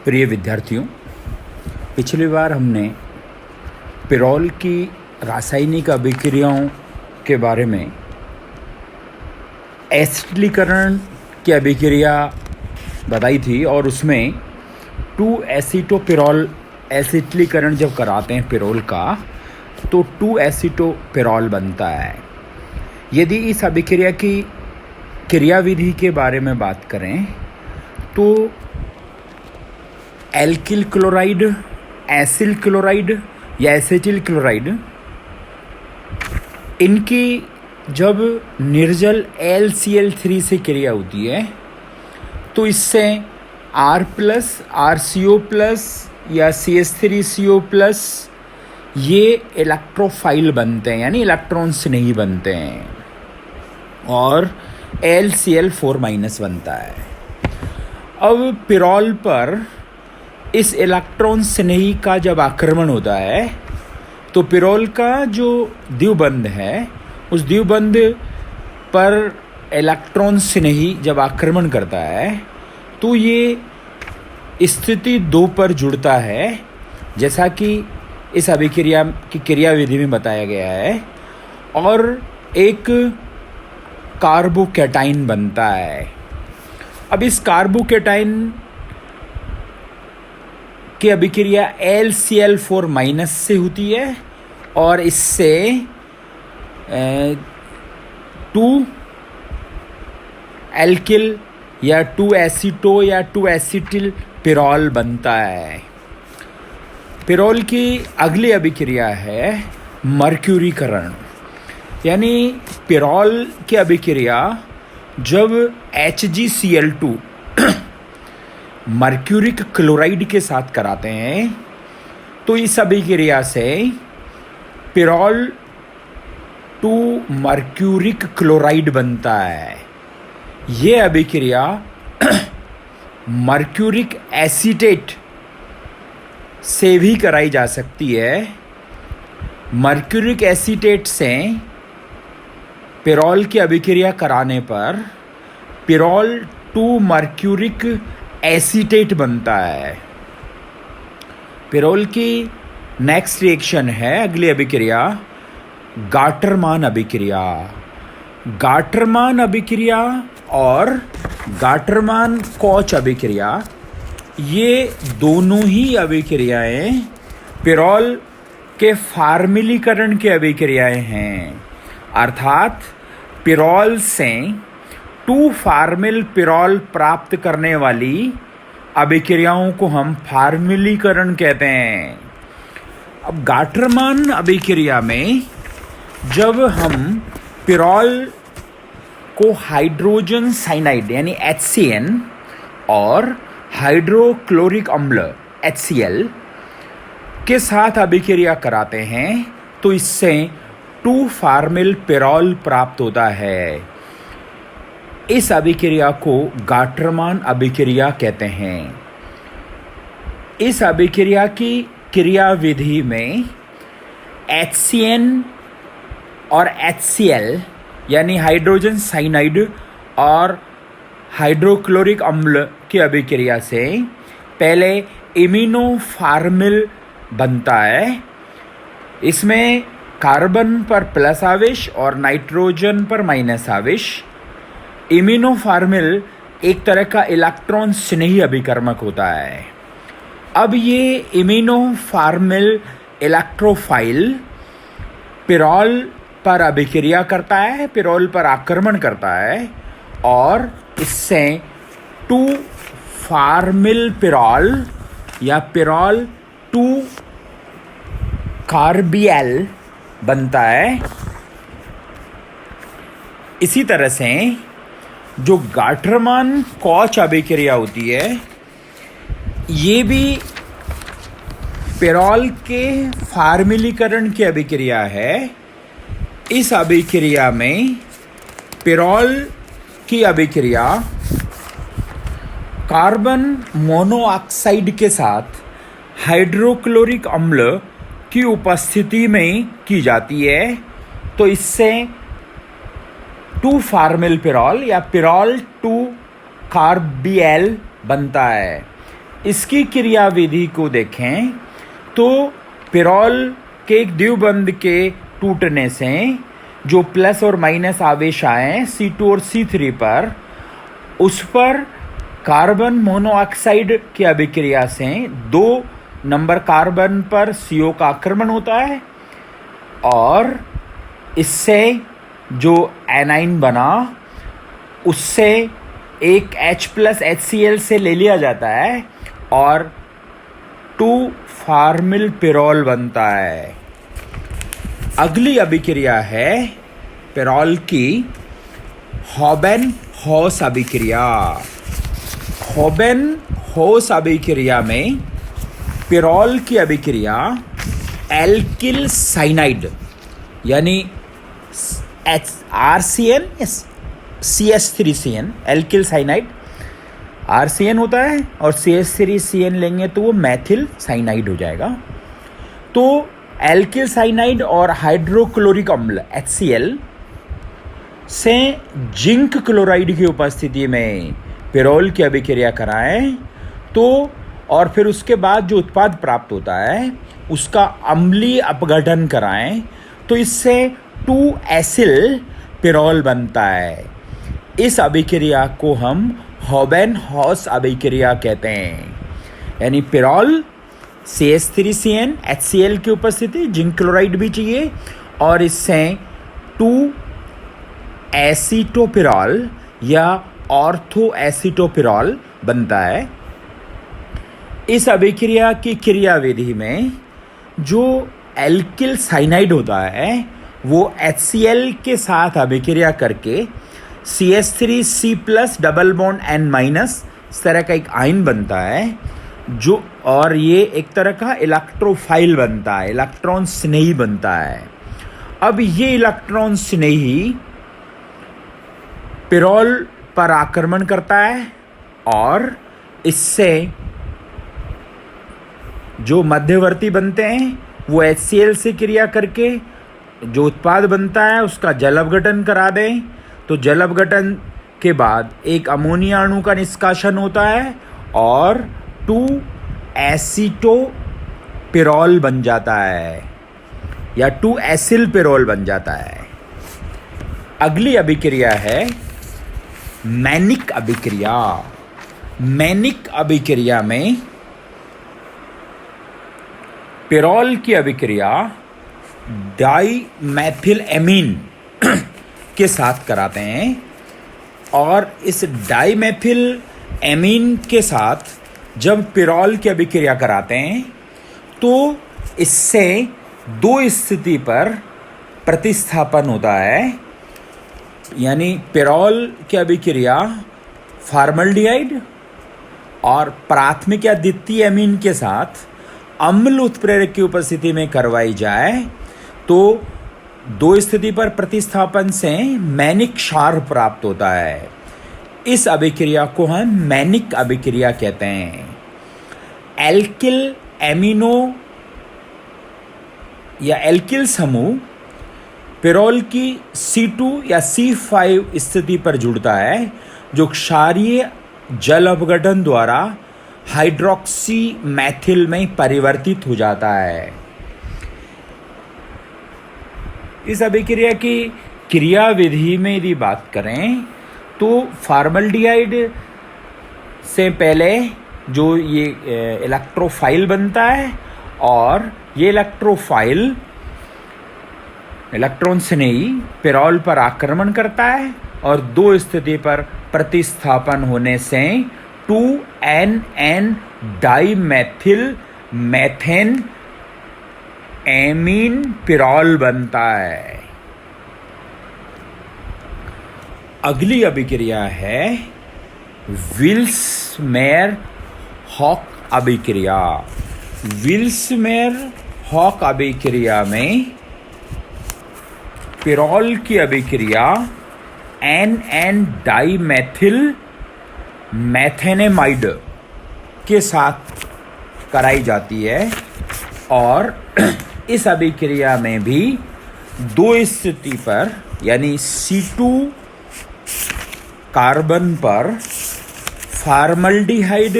प्रिय विद्यार्थियों, पिछली बार हमने पिरोल की रासायनिक अभिक्रियाओं के बारे में एसिटिलीकरण की अभिक्रिया बताई थी और उसमें 2-एसीटोपिरोल एसिटिलीकरण जब कराते हैं पिरोल का तो 2-एसीटोपिरोल बनता है। यदि इस अभिक्रिया की क्रियाविधि के बारे में बात करें तो एल्किल क्लोराइड, एसिल क्लोराइड या एसिटिल क्लोराइड, इनकी जब निर्जल LCl3 से क्रिया होती है तो इससे R+, RCO+ या CH3CO+ ये इलेक्ट्रोफाइल बनते हैं, यानी इलेक्ट्रॉन से नहीं बनते हैं, और LCl4- बनता है। अब पिरोल पर इस इलेक्ट्रॉन स्नेही का जब आक्रमण होता है तो पिरोल का जो द्विबंध है उस द्विबंध पर इलेक्ट्रॉन स्नेही जब आक्रमण करता है तो ये स्थिति 2 पर जुड़ता है, जैसा कि इस अभिक्रिया की क्रियाविधि में बताया गया है, और एक कार्बोकैटाइन बनता है। अब इस कार्बोकैटाइन की अभिक्रिया LCl4- से होती है और इससे 2-एल्किल या 2-एसीटो या 2-एसिटिल पिरोल बनता है। पिरोल की अगली अभिक्रिया है मर्क्यूरीकरण, यानी पिरोल की अभिक्रिया जब HgCl2 मर्क्यूरिक क्लोराइड के साथ कराते हैं तो इस अभिक्रिया से पिरोल 2 मर्क्यूरिक क्लोराइड बनता है। ये अभिक्रिया मर्क्यूरिक एसीटेट से भी कराई जा सकती है। मर्क्यूरिक एसीटेट से पिरोल की अभिक्रिया कराने पर पिरोल 2 मर्क्यूरिक एसीटेट बनता है। पिरोल की नेक्स्ट रिएक्शन है, अगली अभिक्रिया, गाटरमान अभिक्रिया। गाटरमान अभिक्रिया और गाटरमान कोच अभिक्रिया, ये दोनों ही अभिक्रियाएं पिरोल के फार्मिलीकरण की अभिक्रियाएं हैं। अर्थात पिरोल से 2-फार्मिल पिरोल प्राप्त करने वाली अभिक्रियाओं को हम फार्मिलीकरण कहते हैं। अब गाटरमान अभिक्रिया में जब हम पिरोल को हाइड्रोजन साइनाइड यानी HCN और हाइड्रोक्लोरिक अम्ल HCl के साथ अभिक्रिया कराते हैं तो इससे 2-फार्मिल पिरोल प्राप्त होता है। इस अभिक्रिया को गाटरमान अभिक्रिया कहते हैं। इस अभिक्रिया की क्रियाविधि में HCN और HCl यानी हाइड्रोजन साइनाइड और हाइड्रोक्लोरिक अम्ल की अभिक्रिया से पहले इम्यूनोफार्मिल बनता है। इसमें कार्बन पर प्लस आवेश और नाइट्रोजन पर माइनस आवेश। इम्यूनोफार्मिल एक तरह का इलेक्ट्रॉन स्नेही अभिकर्मक होता है। अब ये इम्यूनोफार्मिल इलेक्ट्रोफाइल पिरोल पर अभिक्रिया करता है, पिरोल पर आक्रमण करता है और इससे 2-फार्मिल पिरोल या पिरोल 2 कार्बियल बनता है। इसी तरह से जो गाटरमान कोच अभिक्रिया होती है ये भी पिरोल के फार्मिलीकरण की अभिक्रिया है। इस अभिक्रिया में पिरोल की अभिक्रिया कार्बन मोनोऑक्साइड के साथ हाइड्रोक्लोरिक अम्ल की उपस्थिति में की जाती है तो इससे 2-फार्मिल पिरोल या पिरोल 2 कार्बियल बनता है। इसकी क्रियाविधि को देखें तो पिरोल के एक द्विबंध के टूटने से जो प्लस और माइनस आवेश आए C2 और C3 पर, उस पर कार्बन मोनोऑक्साइड की अभिक्रिया से 2 नंबर कार्बन पर CO का आक्रमण होता है और इससे जो एनाइन बना उससे एक H प्लस HCl से ले लिया जाता है और 2-फॉर्मिल पिरोल बनता है। अगली अभिक्रिया है पिरोल की हॉबेन-हॉस अभिक्रिया। हॉबेन-हॉस अभिक्रिया में पिरोल की अभिक्रिया एल्किल साइनाइड यानी RCN CS3CN alkyl cyanide RCN होता है और CS3CN लेंगे तो वो मैथिल साइनाइड हो जाएगा। तो एल्किल साइनाइड और हाइड्रोक्लोरिक अम्ल HCl से जिंक क्लोराइड की उपस्थिति में पिरोल की अभिक्रिया कराएं तो और फिर उसके बाद जो उत्पाद प्राप्त होता है उसका अम्लीय अपघटन कराएं तो इससे 2-एसिल पिरोल बनता है। इस अभिक्रिया को हम हॉबेन-हॉस अभिक्रिया कहते हैं। यानी पिरोल CS3CN HCl की उपस्थिति, जिंक क्लोराइड भी चाहिए और इससे 2-एसीटोपिरोल या ऑर्थोएसीटोपिरोल बनता है। इस अभिक्रिया की क्रियाविधि में जो एल्किल साइनाइड होता है वो HCl के साथ अभिक्रिया करके CH3C+ डबल बॉन्ड N- इस तरह का एक आयन बनता है जो, और ये एक तरह का इलेक्ट्रोफाइल बनता है, इलेक्ट्रॉन स्नेही बनता है। अब ये इलेक्ट्रॉन स्नेही पिरोल पर आक्रमण करता है और इससे जो मध्यवर्ती बनते हैं वो HCl से क्रिया करके जो उत्पाद बनता है उसका जल अपघटन करा दें तो जल अपघटन के बाद एक अमोनिया अणु का निष्कासन होता है और 2-एसीटोपिरोल बन जाता है या 2-एसिल पिरोल बन जाता है। अगली अभिक्रिया है मैनिक अभिक्रिया। मैनिक अभिक्रिया में पिरोल की अभिक्रिया डाईमेथिलएमीन के साथ कराते हैं और इस डाईमेथिलएमीन के साथ जब पिरोल की अभिक्रिया कराते हैं तो इससे 2 स्थिति पर प्रतिस्थापन होता है। यानी पिरोल की अभिक्रिया फॉर्मल्डिहाइड और प्राथमिक या द्वितीय एमीन के साथ अम्ल उत्प्रेरक की उपस्थिति में करवाई जाए तो 2 स्थिति पर प्रतिस्थापन से मैनिक क्षार प्राप्त होता है। इस अभिक्रिया को हम मैनिक अभिक्रिया कहते हैं। एल्किल एमिनो या एल्किल समूह पिरोल की C2 या C5 स्थिति पर जुड़ता है जो क्षारीय जल अपघटन द्वारा हाइड्रोक्सी मैथिल में परिवर्तित हो जाता है। इस अभिक्रिया की क्रियाविधि में यदि बात करें तो फॉर्मल्डिहाइड से पहले जो ये इलेक्ट्रोफाइल बनता है और ये इलेक्ट्रोफाइल इलेक्ट्रॉन स्नेही पिरोल पर आक्रमण करता है और 2 स्थिति पर प्रतिस्थापन होने से 2-NN dimethyl methane amine pyrrole बनता है। अगली अभिक्रिया है विल्स-मेयर-हॉक अभिक्रिया। विल्स-मेयर-हॉक अभिक्रिया में पिरोल की अभिक्रिया NN डाईमेथिल मेथेनेमाइड के साथ कराई जाती है और इस अभिक्रिया में भी 2 स्थिति पर यानी C2 कार्बन पर फॉर्मल्डिहाइड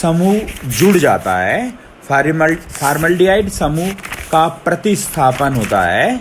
समूह जुड़ जाता है, फार्मल्डिहाइड समूह का प्रतिस्थापन होता है